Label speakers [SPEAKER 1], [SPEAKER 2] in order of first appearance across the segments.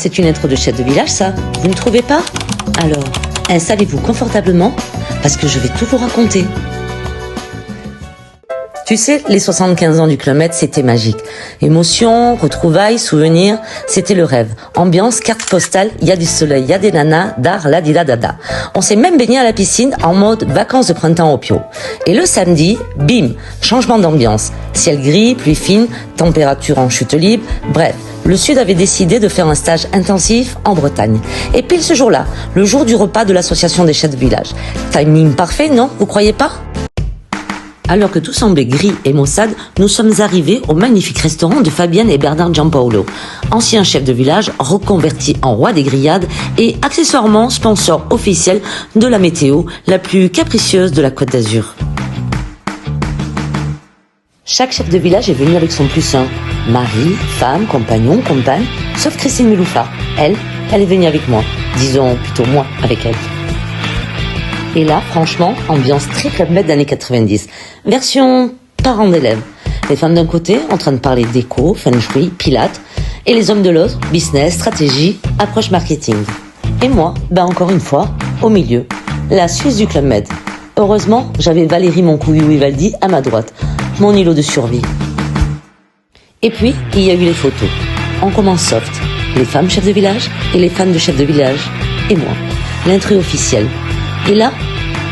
[SPEAKER 1] C'est une intro de chef de village, ça. Vous ne trouvez pas? Alors, installez-vous confortablement, parce que je vais tout vous raconter. Tu sais, les 75 ans du Club Med, c'était magique. Émotions, retrouvailles, souvenirs, c'était le rêve. Ambiance, carte postale, il y a du soleil, il y a des nanas, dar, la di la dada. On s'est même baigné à la piscine en mode vacances de printemps au Pio. Et le samedi, bim, changement d'ambiance. Ciel gris, pluie fine, température en chute libre, bref. Le Sud avait décidé de faire un stage intensif en Bretagne. Et pile ce jour-là, le jour du repas de l'association des chefs de village. Timing parfait, non? Vous croyez pas? Alors que tout semblait gris et maussade, nous sommes arrivés au magnifique restaurant de Fabienne et Bernard Giampaolo, anciens chefs de village reconvertis en roi des grillades et accessoirement sponsor officiel de la météo la plus capricieuse de la Côte d'Azur. Chaque chef de village est venu avec son plus un. Mari, femme, compagnon, compagne, sauf Christine Miloufa. Elle est venue avec moi. Disons plutôt moi avec elle. Et là, franchement, ambiance très Club Med d'années 90. Version parents d'élèves. Les femmes d'un côté, en train de parler déco, feng shui, pilates. Et les hommes de l'autre, business, stratégie, approche marketing. Et moi, encore une fois, au milieu. La Suisse du Club Med. Heureusement, j'avais Valérie Moncouille-Vivaldi à ma droite. Mon îlot de survie. Et puis, il y a eu les photos. On commence soft. Les femmes chefs de village et les fans de chefs de village. Et moi. L'intrus officiel. Et là,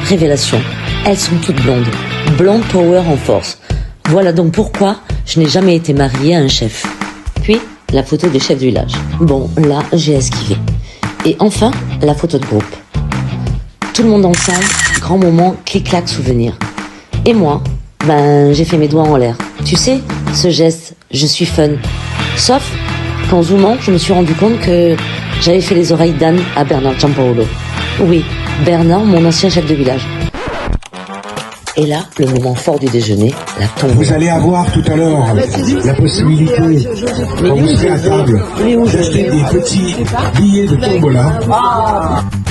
[SPEAKER 1] révélation. Elles sont toutes blondes. Blonde power en force. Voilà donc pourquoi je n'ai jamais été mariée à un chef. Puis, la photo des chefs de village. Bon, là, j'ai esquivé. Et enfin, la photo de groupe. Tout le monde ensemble, grand moment, clic-clac, souvenir. Et moi, j'ai fait mes doigts en l'air. Tu sais, ce geste, je suis fun. Sauf qu'en zoomant, je me suis rendu compte que j'avais fait les oreilles d'Anne à Bernard Giampaolo. Oui, Bernard, mon ancien chef de village. Et là, le moment fort du déjeuner, la tombola.
[SPEAKER 2] Vous allez avoir tout à l'heure la possibilité, quand vous serez à table, d'acheter des petits billets de tombola.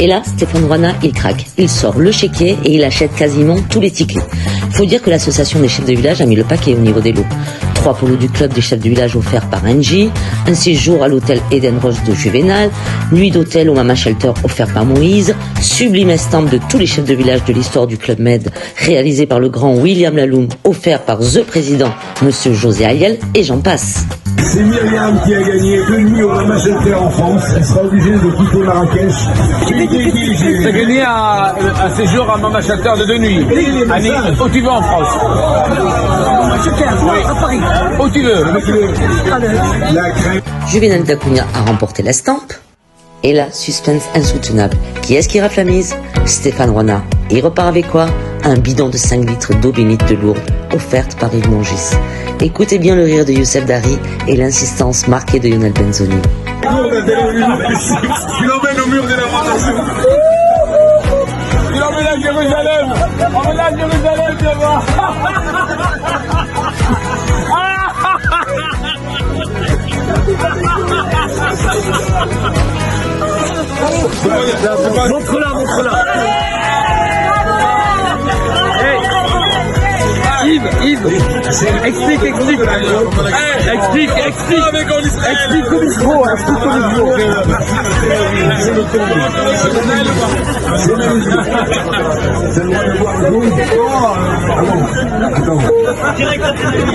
[SPEAKER 1] Et là, Stéphane Roana, il craque. Il sort le chéquier et il achète quasiment tous les tickets. Faut dire que l'association des chefs de village a mis le paquet au niveau des lots. 3 polos du club des chefs de village offerts par Angie, un séjour à l'hôtel Eden Rose de Juvénal, nuit d'hôtel au Mama Shelter offert par Moïse, sublime estampe de tous les chefs de village de l'histoire du Club Med, réalisé par le grand William Laloum, offert par The Président, Monsieur José Ayel, et j'en passe.
[SPEAKER 2] C'est Myriam qui a gagné 2 nuits au Mama Shelter en France. Elle sera obligée de quitter Marrakech.
[SPEAKER 3] Tu as gagné un séjour à Mama Shelter de 2 nuits. Où tu veux en France?
[SPEAKER 4] À Paris.
[SPEAKER 3] Où tu veux.
[SPEAKER 2] La crème.
[SPEAKER 1] Juvénal Dacunia a remporté l'estampe. Et là, suspense insoutenable. Qui est-ce qui rafle la mise? Stéphane Roana. Et il repart avec quoi? Un bidon de 5 litres d'eau bénite de Lourdes, offerte par Yves Mongis. Écoutez bien le rire de Youssef Dari et l'insistance marquée de Lionel Benzoni.
[SPEAKER 2] Tu l'emmènes au mur de la rotation.
[SPEAKER 3] Tu l'emmènes à Jérusalem. Emmène à Jérusalem, viens voir.
[SPEAKER 4] Montre-la. Yves, explique. Explique au micro,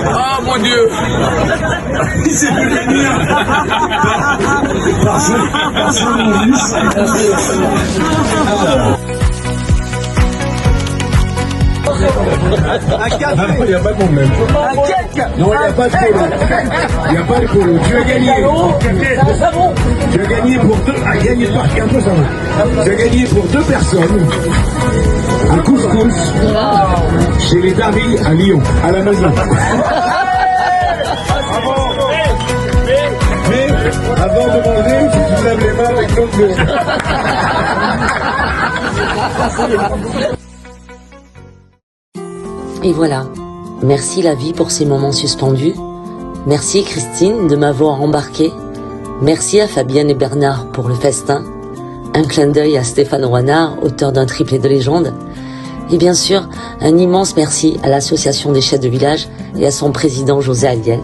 [SPEAKER 3] Ah mon Dieu.
[SPEAKER 2] Il s'est fait venir. Il n'y a pas de problème. Non, il n'y a pas de polo. Il n'y a pas de polo. Tu as gagné. Tu as gagné pour deux. Ah, gagné par un peu ça va. Tu as gagné pour 2 personnes un couscous chez les Dari à Lyon, à la maison. Mais avant de manger, tu te laves les mains avec l'autre l'eau.
[SPEAKER 1] Et voilà. Merci la vie pour ces moments suspendus. Merci Christine de m'avoir embarqué. Merci à Fabienne et Bernard pour le festin. Un clin d'œil à Stéphane Roana, auteur d'un triplé de légende. Et bien sûr, un immense merci à l'association des chefs de village et à son président José Aliel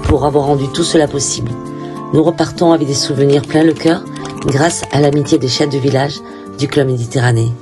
[SPEAKER 1] pour avoir rendu tout cela possible. Nous repartons avec des souvenirs plein le cœur grâce à l'amitié des chefs de village du Club Méditerranée.